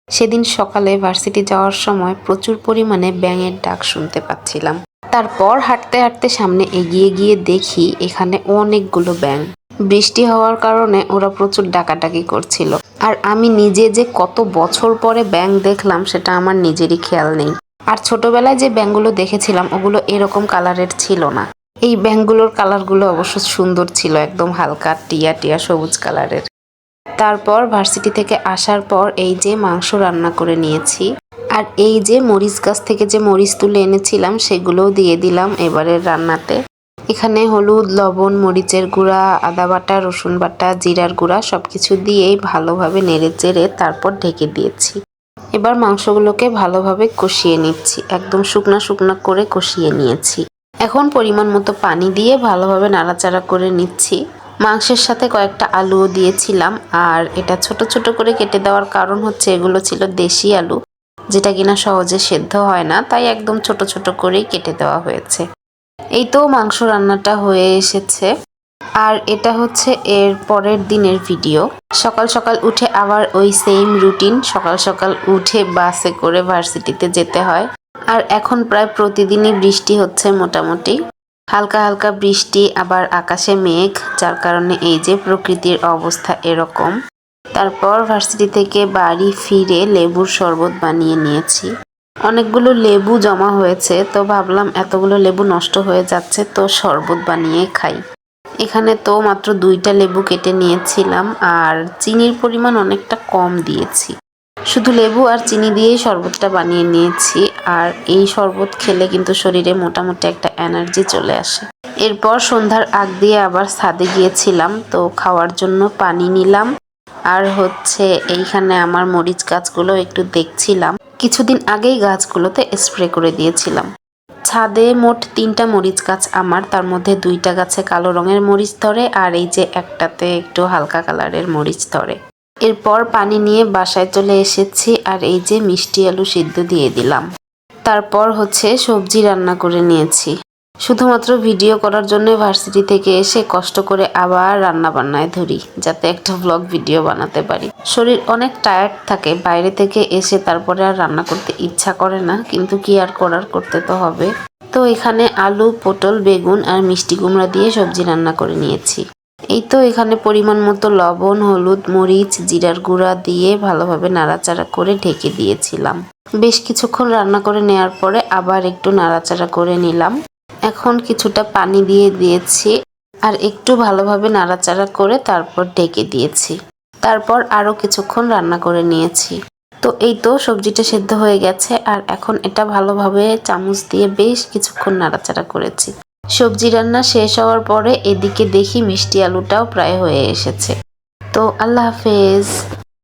সেদিন সকালে ভার্সিটি যাওয়ার সময় প্রচুর পরিমাণে ব্যাঙের ডাক শুনতে পাচ্ছিলাম। তারপর হাঁটতে হাঁটতে সামনে এগিয়ে গিয়ে দেখি এখানে অনেকগুলো ব্যাঙ। বৃষ্টি হওয়ার কারণে ওরা প্রচুর ডাকাডাকি করছিল। আর আমি নিজে যে কত বছর পরে ব্যাঙ দেখলাম সেটা আমার নিজেরই খেয়াল নেই। আর ছোটবেলায় যে ব্যাঙগুলো দেখেছিলাম ওগুলো এরকম কালারের ছিল না। এই ব্যাঙগুলোর কালারগুলো অবশ্য সুন্দর ছিল, একদম হালকা টিয়া টিয়া সবুজ কালারের। তারপর ভার্সিটি থেকে আসার পর এই যে মাংস রান্না করে নিয়েছি, আর এই যে মরিচ গাছ থেকে যে মরিচ তুলে এনেছিলাম সেগুলোও দিয়ে দিলাম এবারের রান্নাতে। এখানে হলুদ, লবণ, মরিচের গুঁড়া, আদা বাটা, রসুন বাটা, জিরার গুঁড়া সবকিছু দিয়েই ভালোভাবে নেড়ে চেড়ে তারপর ঢেকে দিয়েছি। এবার মাংসগুলোকে ভালোভাবে কষিয়ে নিচ্ছি, একদম শুকনা শুকনা করে কষিয়ে নিয়েছি। এখন পরিমাণ মতো পানি দিয়ে ভালোভাবে নাড়াচাড়া করে নিচ্ছি। মাংসের সাথে কয়েকটা আলুও দিয়েছিলাম, আর এটা ছোট ছোট করে কেটে দেওয়ার কারণ হচ্ছে এগুলো ছিল দেশি আলু, যেটা কিনা সহজে সেদ্ধ হয় না, তাই একদম ছোট ছোট করেই কেটে দেওয়া হয়েছে। এই তো মাংস রান্নাটা হয়ে এসেছে। আর এটা হচ্ছে এর পরের দিনের ভিডিও। সকাল সকাল উঠে আবার ওই সেম রুটিন, সকাল সকাল উঠে বাসে করে ভার্সিটিতে যেতে হয়। আর এখন প্রায় প্রতিদিনই বৃষ্টি হচ্ছে, মোটামুটি হালকা হালকা বৃষ্টি, আবার আকাশে মেঘ, যার কারণে এই যে প্রকৃতির অবস্থা এরকম। তারপর ভার্সিটি থেকে বাড়ি ফিরে লেবুর শরবত বানিয়ে নিয়েছি। অনেকগুলো লেবু জমা হয়েছে, তো ভাবলাম এতগুলো লেবু নষ্ট হয়ে যাচ্ছে, তো শরবত বানিয়ে খাই। এখানে তো মাত্র 2টা লেবু কেটে নিয়েছিলাম, আর চিনির পরিমাণ অনেকটা কম দিয়েছি। শুধু লেবু আর চিনি দিয়েই শরবতটা বানিয়ে নিয়েছি। আর এই শরবত খেলে কিন্তু শরীরে মোটামুটি একটা এনার্জি চলে আসে। এরপর সন্ধ্যার আগ দিয়ে আবার ছাদে গিয়েছিলাম, তো খাওয়ার জন্য পানি নিলাম। আর হচ্ছে এইখানে আমার মরিচ গাছগুলো একটু দেখছিলাম। কিছুদিন আগেই গাছগুলোতে স্প্রে করে দিয়েছিলাম। ছাদে মোট 3টা মরিচ গাছ আমার, তার মধ্যে 2টা গাছে কালো রঙের মরিচ ধরে, আর এই যে একটাতে একটু হালকা কালারের মরিচ ধরে। এরপর পানি নিয়ে বাসায় চলে এসেছি, আর এই যে মিষ্টি আলু সিদ্ধ দিয়ে দিলাম। তারপর হচ্ছে সবজি রান্না করে নিয়েছি। শুধুমাত্র ভিডিও করার জন্য ভার্সিটি থেকে এসে কষ্ট করে আবার রান্না বান্নায় ধরি, যাতে একটা ব্লগ ভিডিও বানাতে পারি। শরীর অনেক টায়ার্ড থাকে, বাইরে থেকে এসে তারপরে আর রান্না করতে ইচ্ছা করে না, কিন্তু কি আর করার, করতে তো হবে। তো এখানে আলু, পটল, বেগুন আর মিষ্টি কুমড়া দিয়ে সবজি রান্না করে নিয়েছি। এই তো এখানে পরিমাণ মতো লবণ, হলুদ, মরিচ, জিরার গুঁড়া দিয়ে ভালোভাবে নাড়াচাড়া করে ঢেকে দিয়েছিলাম। বেশ কিছুক্ষণ রান্না করে নেওয়ার পরে আবার একটু নাড়াচাড়া করে নিলাম। এখন কিছুটা পানি দিয়ে দিয়েছি, আর একটু ভালোভাবে নাড়াচাড়া করে তারপর ঢেকে দিয়েছি। তারপর আরও কিছুক্ষণ রান্না করে নিয়েছি। তো এই তো সবজিটা সেদ্ধ হয়ে গেছে, আর এখন এটা ভালোভাবে চামচ দিয়ে বেশ কিছুক্ষণ নাড়াচাড়া করেছি। সবজি রান্না শেষ হওয়ার পরে এদিকে দেখি মিষ্টি আলুটাও প্রায় হয়ে এসেছে। তো আল্লাহ হাফেজ।